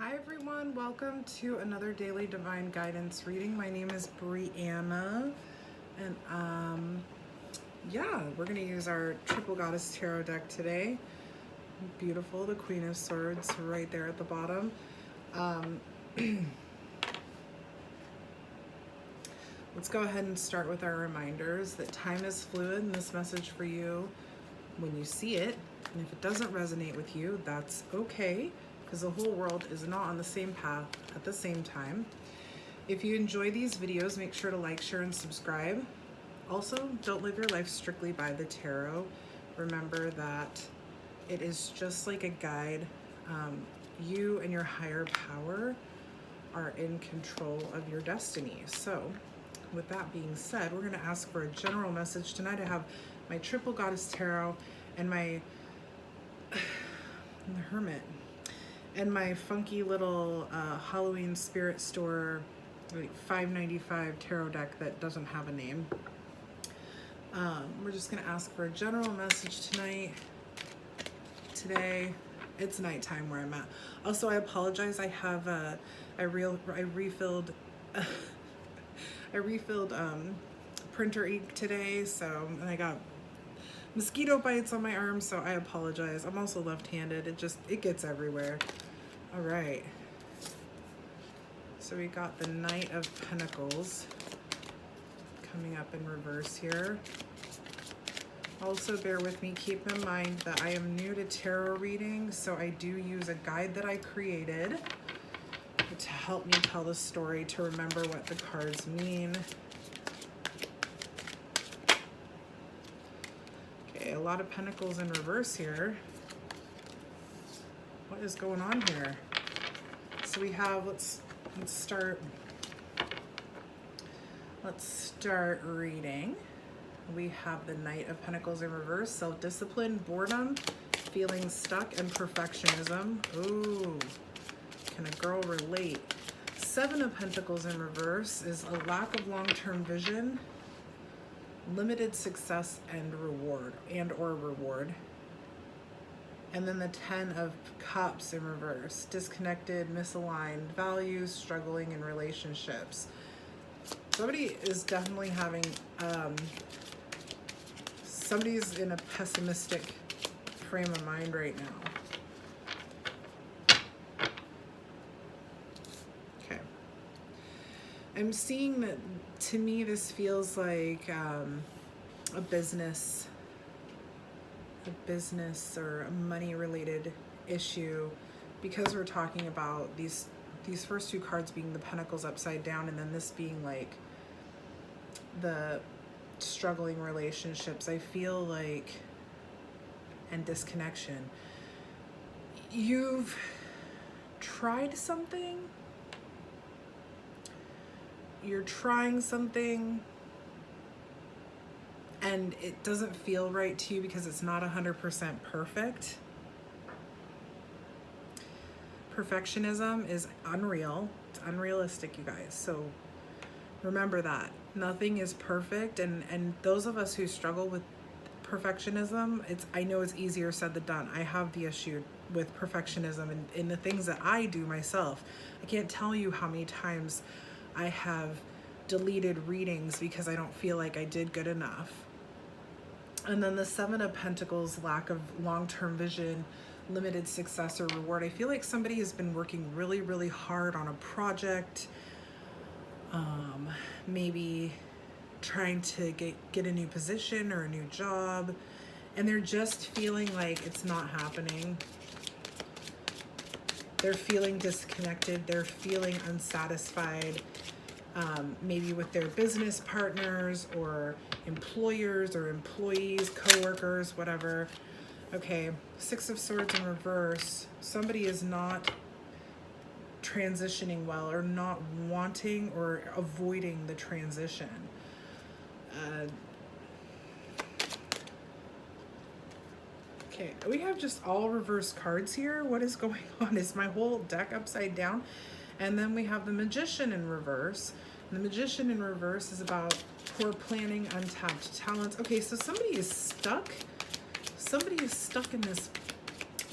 Hi everyone, welcome to another daily divine guidance reading. My name is Brianna, and we're gonna use our Triple Goddess Tarot deck today. Beautiful, the Queen of Swords right there at the bottom. Let's go ahead and start with our reminders that time is fluid, and this message for you when you see it, and if it doesn't resonate with you, that's okay, because the whole world is not on the same path at the same time. If you enjoy these videos, make sure to like, share, and subscribe. Also, don't live your life strictly by the tarot. Remember that it is just like a guide. You and your higher power are in control of your destiny. So, with that being said, we're going to ask for a general message tonight. I have my Triple Goddess Tarot and my the Hermit and my funky little Halloween Spirit Store like $5.95 tarot deck that doesn't have a name. We're just going to ask for a general message tonight. Today, it's nighttime where I'm at. Also, I apologize. I have I refilled printer ink today, and I got mosquito bites on my arm, so I apologize. I'm also left-handed. It gets everywhere. All right. So we got the Knight of Pentacles coming up in reverse here. Also, bear with me. Keep in mind that I am new to tarot reading, so I do use a guide that I created to help me tell the story, to remember what the cards mean. Okay, a lot of pentacles in reverse here. What is going on here? So we have, let's start reading. We have the Knight of Pentacles in reverse, self-discipline, boredom, feeling stuck, and perfectionism. Ooh. Can a girl relate? Seven of Pentacles in reverse is a lack of long-term vision, limited success and reward. And then the Ten of Cups in reverse, disconnected, misaligned values, struggling in relationships. Somebody is definitely having, somebody's in a pessimistic frame of mind right now. I'm seeing that, to me, this feels like a business or a money-related issue, because we're talking about these first two cards being the Pentacles upside down, and then this being like the struggling relationships. I feel like, and disconnection. You've tried something. You're trying something and it doesn't feel right to you because it's not 100% perfect. Perfectionism is unreal. It's unrealistic, you guys. So remember that. Nothing is perfect, and those of us who struggle with perfectionism, I know it's easier said than done. I have the issue with perfectionism in the things that I do myself. I can't tell you how many times I have deleted readings because I don't feel like I did good enough. And then the Seven of Pentacles, lack of long-term vision, limited success or reward. I feel like somebody has been working really, really hard on a project, maybe trying to get a new position or a new job, and they're just feeling like it's not happening. They're feeling disconnected. They're feeling unsatisfied, maybe with their business partners or employers or employees, co-workers, whatever. Okay, Six of Swords in reverse. Somebody is not transitioning well, or not wanting or avoiding the transition. Okay, we have just all reverse cards here. What is going on? Is my whole deck upside down? And then we have the Magician in reverse. And the Magician in reverse is about poor planning, untapped talents. Okay, so somebody is stuck. Somebody is stuck in this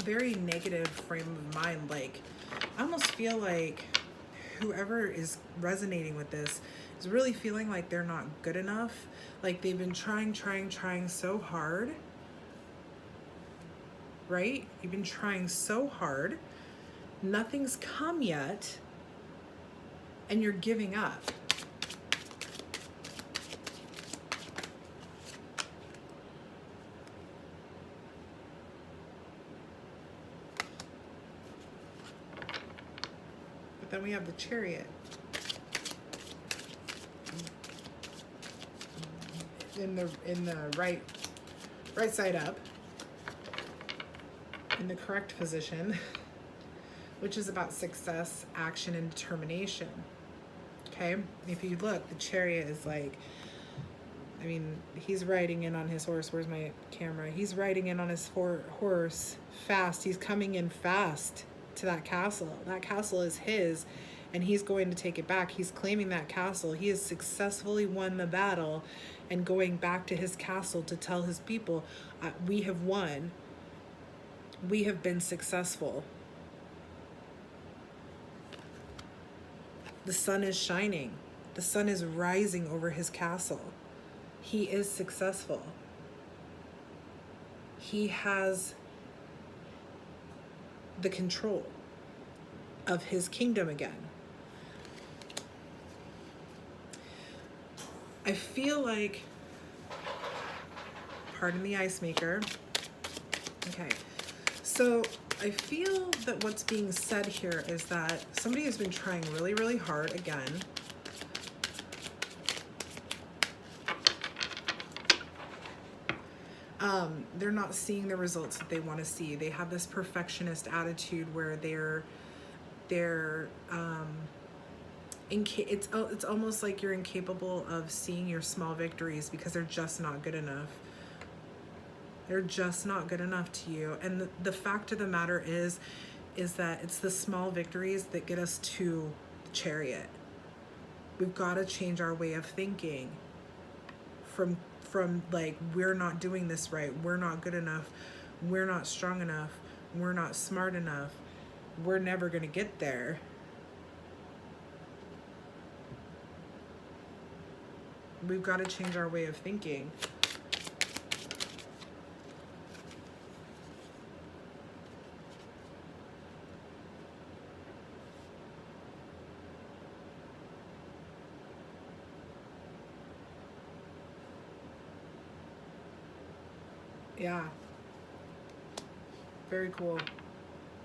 very negative frame of mind. Like, I almost feel like whoever is resonating with this is really feeling like they're not good enough. Like they've been trying so hard, right? You've been trying so hard. Nothing's come yet, and you're giving up. But then we have the Chariot. In the right side up, in the correct position, which is about success, action, and determination. Okay, if you look, the Chariot is like, I mean, he's riding in on his horse. Where's my camera? He's riding in on his horse fast. He's coming in fast to that castle. That castle is his, and he's going to take it back. He's claiming that castle. He has successfully won the battle and going back to his castle to tell his people, we have won. We have been successful. The sun is shining. The sun is rising over his castle. He is successful. He has the control of his kingdom again. I feel like, pardon the ice maker. Okay, so I feel that what's being said here is that somebody has been trying really, really hard again. They're not seeing the results that they want to see. They have this perfectionist attitude where it's almost like you're incapable of seeing your small victories because they're just not good enough. They're just not good enough to you. And the fact of the matter is that it's the small victories that get us to the Chariot. We've got to change our way of thinking from like, we're not doing this right, we're not good enough, we're not strong enough, we're not smart enough, we're never going to get there. We've got to change our way of thinking. Yeah. Very cool.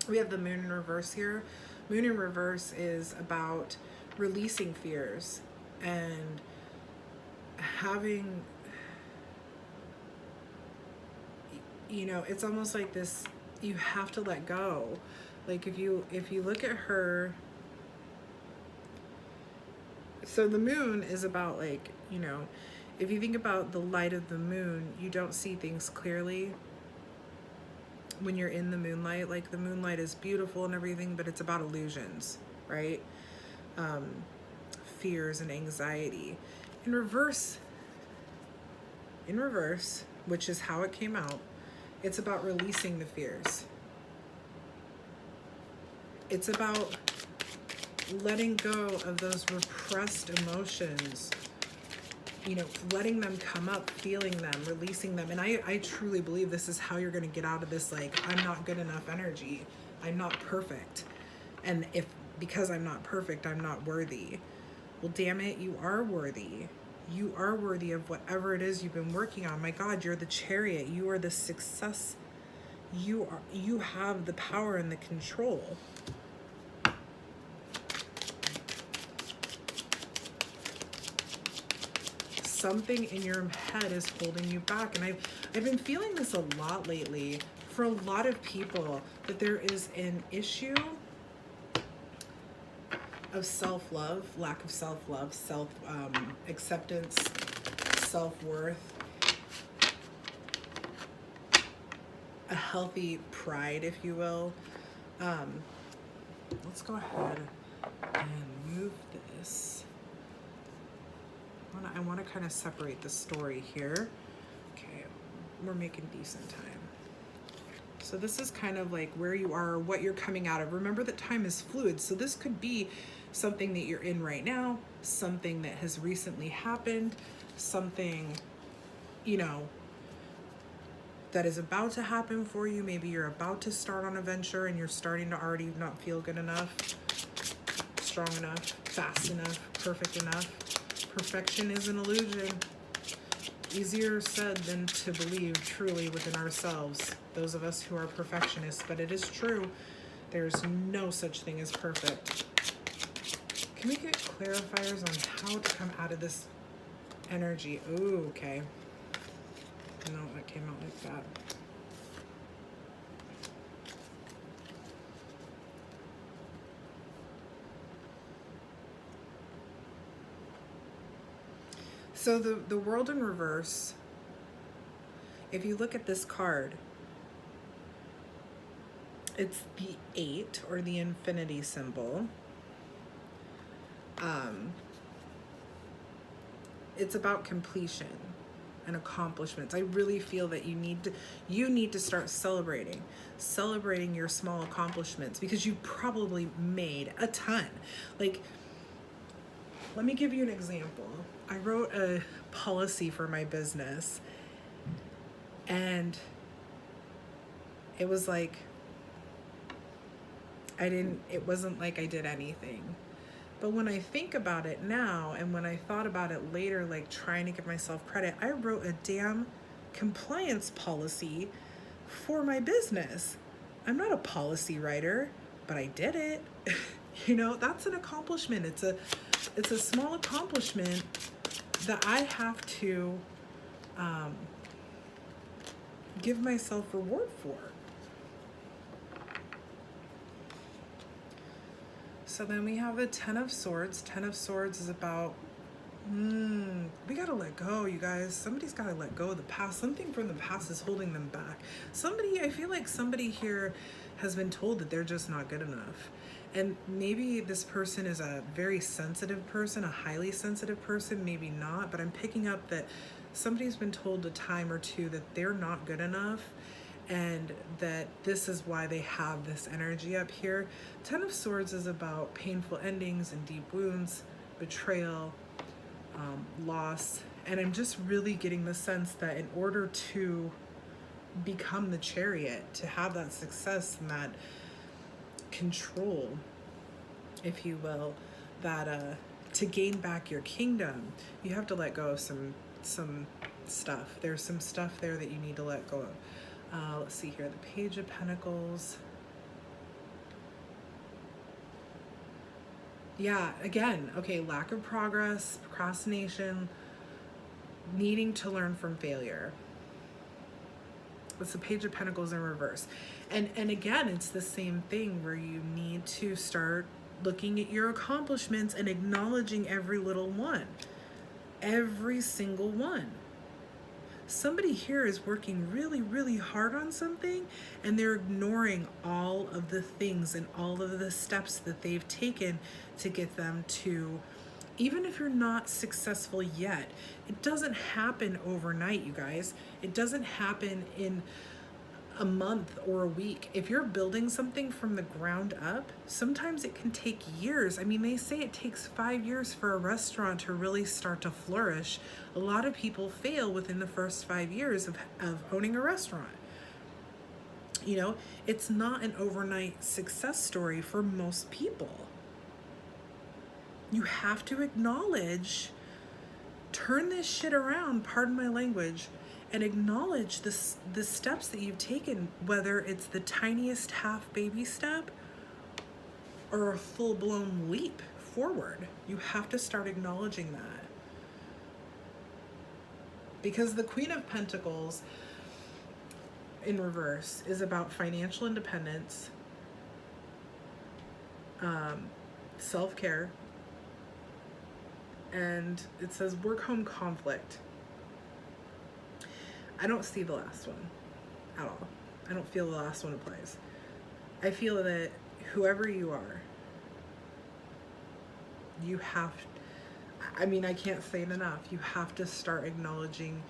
We have the moon in reverse here. Moon in reverse is about releasing fears and having, you know, it's almost like this, you have to let go. Like if you look at her, so the moon is about, like, you know, if you think about the light of the moon, you don't see things clearly when you're in the moonlight. Like, the moonlight is beautiful and everything, but it's about illusions, right? Fears and anxiety. In reverse, which is how it came out, it's about releasing the fears. It's about letting go of those repressed emotions, you know, letting them come up, feeling them, releasing them. And I truly believe this is how you're going to get out of this, like, I'm not good enough energy. I'm not perfect. And because I'm not perfect, I'm not worthy. Well, damn it, you are worthy. You are worthy of whatever it is you've been working on. My God, you're the Chariot. You are the success. You have the power and the control. Something in your head is holding you back. And I've been feeling this a lot lately for a lot of people, that there is an issue of self-love, lack of self-love, acceptance, self-worth, a healthy pride, if you will. Let's go ahead and move this. I want to kind of separate the story here. Okay, we're making decent time. So this is kind of like where you are, what you're coming out of. Remember that time is fluid. So this could be something that you're in right now, something that has recently happened, something, you know, that is about to happen for you. Maybe you're about to start on a venture and you're starting to already not feel good enough, strong enough, fast enough, perfect enough. Perfection is an illusion. Easier said than to believe truly within ourselves, those of us who are perfectionists, but it is true. There's no such thing as perfect. Can we get clarifiers on how to come out of this energy? Ooh, okay. No, that came out like that. So the world in reverse, if you look at this card, it's the 8 or the infinity symbol. It's about completion and accomplishments. I really feel that you need to start celebrating your small accomplishments, because you probably made a ton. Like, let me give you an example. I wrote a policy for my business, and it was like, it wasn't like I did anything. But when I think about it now, and when I thought about it later, like trying to give myself credit, I wrote a damn compliance policy for my business. I'm not a policy writer, but I did it. You know, that's an accomplishment. It's a small accomplishment that I have to give myself reward for. So then we have the 10 of Swords. 10 of Swords is about, we gotta let go, you guys. Somebody's gotta let go of the past. Something from the past is holding them back. I feel like somebody here has been told that they're just not good enough. And maybe this person is a very sensitive person, a highly sensitive person, maybe not, but I'm picking up that somebody's been told a time or two that they're not good enough, and that this is why they have this energy up here. 10 of Swords is about painful endings and deep wounds, betrayal, loss, and I'm just really getting the sense that in order to become the Chariot, to have that success and that control, if you will, that to gain back your kingdom, you have to let go of some stuff. There's some stuff there that you need to let go of. Let's see here, the Page of Pentacles. Yeah, again, okay, lack of progress, procrastination, needing to learn from failure. It's the Page of Pentacles in reverse. And again, it's the same thing where you need to start looking at your accomplishments and acknowledging every little one. Every single one. Somebody here is working really, really hard on something, and they're ignoring all of the things and all of the steps that they've taken to get them to, even if you're not successful yet, it doesn't happen overnight, you guys. It doesn't happen in a month or a week. If you're building something from the ground up, sometimes it can take years. I mean, they say it takes 5 years for a restaurant to really start to flourish. A lot of people fail within the first 5 years of owning a restaurant. You know, it's not an overnight success story for most people. You have to acknowledge, turn this shit around, pardon my language, and acknowledge the steps that you've taken, whether it's the tiniest half baby step or a full-blown leap forward. You have to start acknowledging that. Because the Queen of Pentacles in reverse is about financial independence, self-care, and it says work-home conflict. I don't see the last one at all. I don't feel the last one applies. I feel that whoever you are, you have, I mean, I can't say it enough. You have to start acknowledging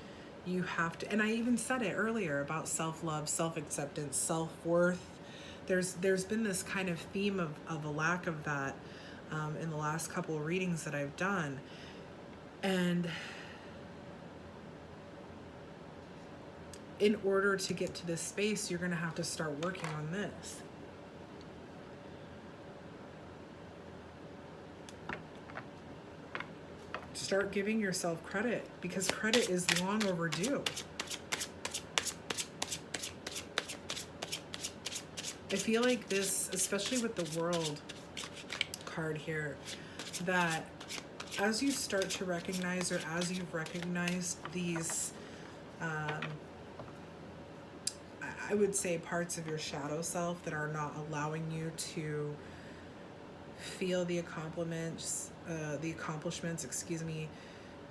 You have to, and I even said it earlier about self-love, self-acceptance, self-worth. There's been this kind of theme of a lack of that in the last couple of readings that I've done. And in order to get to this space, you're going to have to start working on this. Start giving yourself credit, because credit is long overdue. I feel like this, especially with the World card here, that as you start to recognize, or as you've recognized these, I would say parts of your shadow self that are not allowing you to feel the accomplishments,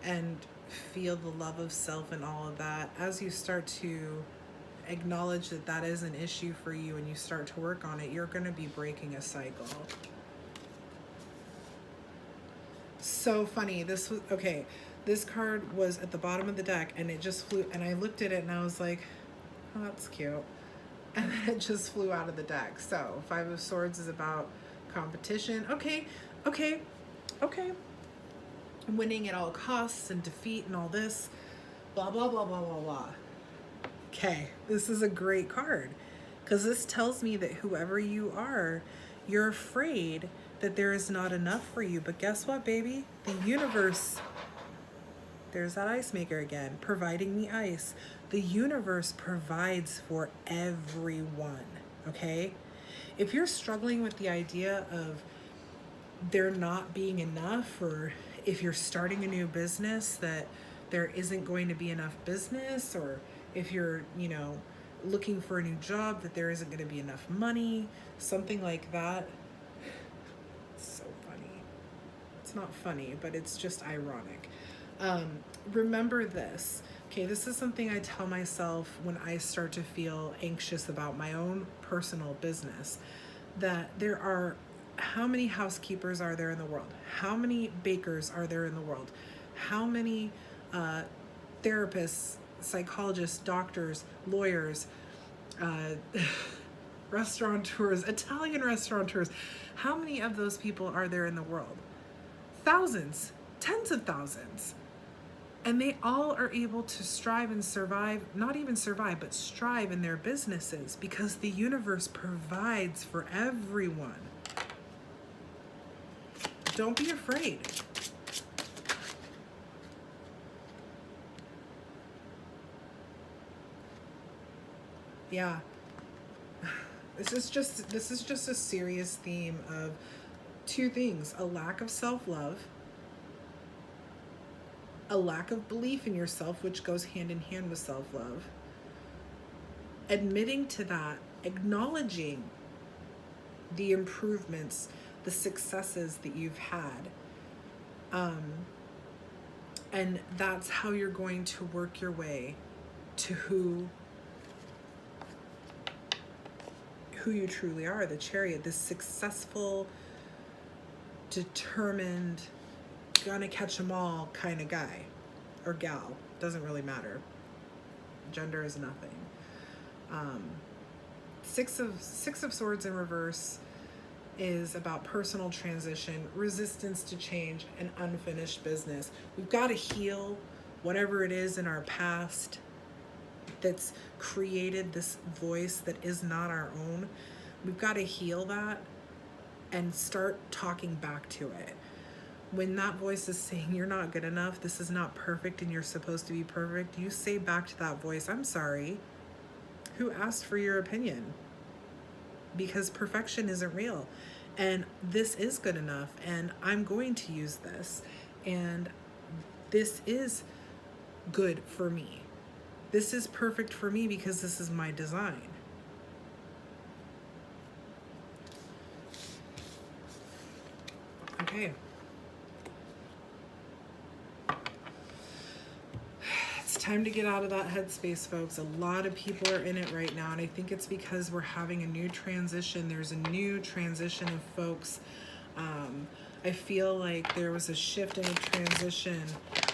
and feel the love of self and all of that, as you start to acknowledge that that is an issue for you and you start to work on it, you're going to be breaking a cycle. So funny. This was, okay, this card was at the bottom of the deck and it just flew, and I looked at it and I was like, oh, that's cute. And then it just flew out of the deck. So Five of Swords is about competition. Okay. Winning at all costs and defeat and all this. Blah, blah, blah, blah, blah, blah. Okay, this is a great card, because this tells me that whoever you are, you're afraid that there is not enough for you. But guess what, baby? The universe, there's that ice maker again, providing the ice. The universe provides for everyone, okay? If you're struggling with the idea of there not being enough, or if you're starting a new business that there isn't going to be enough business, or if you're, looking for a new job that there isn't going to be enough money, something like that. It's so funny. It's not funny, but it's just ironic. Remember this. Okay, this is something I tell myself when I start to feel anxious about my own personal business, that there are, how many housekeepers are there in the world? How many bakers are there in the world? How many therapists, psychologists, doctors, lawyers, restaurateurs, Italian restaurateurs? How many of those people are there in the world? Thousands, tens of thousands. And they all are able to strive and survive, not even survive, but strive in their businesses, because the universe provides for everyone. Don't be afraid. Yeah. This is just a serious theme of two things: a lack of self-love, a lack of belief in yourself, which goes hand in hand with self-love. Admitting to that, acknowledging the improvements, the successes that you've had. And that's how you're going to work your way to who you truly are, the Chariot, this successful, determined, gonna catch them all kind of guy or gal. Doesn't really matter. Gender is nothing. Six of Swords in reverse is about personal transition, resistance to change, and unfinished business. We've got to heal whatever it is in our past that's created this voice that is not our own. We've got to heal that and start talking back to it. When that voice is saying you're not good enough, this is not perfect, and you're supposed to be perfect, you say back to that voice, I'm sorry. Who asked for your opinion? Because perfection isn't real. And this is good enough, and I'm going to use this. And this is good for me. This is perfect for me because this is my design. Okay. It's time to get out of that headspace, folks. A lot of people are in it right now, and I think it's because we're having a new transition. There's a new transition of folks. I feel like there was a shift and a transition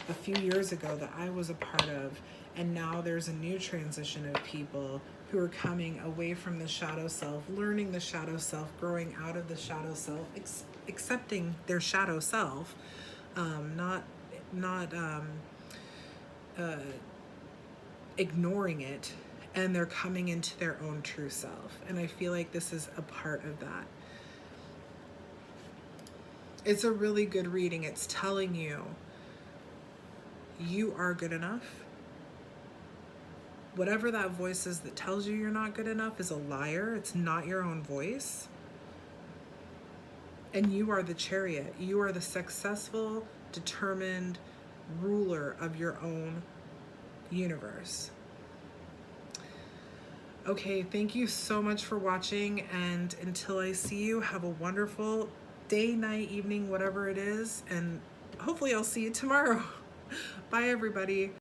a few years ago that I was a part of, And now there's a new transition of people who are coming away from the shadow self, learning the shadow self, growing out of the shadow self, accepting their shadow self, not ignoring it, and they're coming into their own true self. And I feel like this is a part of that. It's a really good reading. It's telling you, you are good enough. Whatever that voice is that tells you you're not good enough is a liar. It's not your own voice. And you are the chariot. You are the successful, determined ruler of your own universe. Okay, thank you so much for watching, and until I see you, have a wonderful day, night, evening, whatever it is, and hopefully I'll see you tomorrow. Bye, everybody.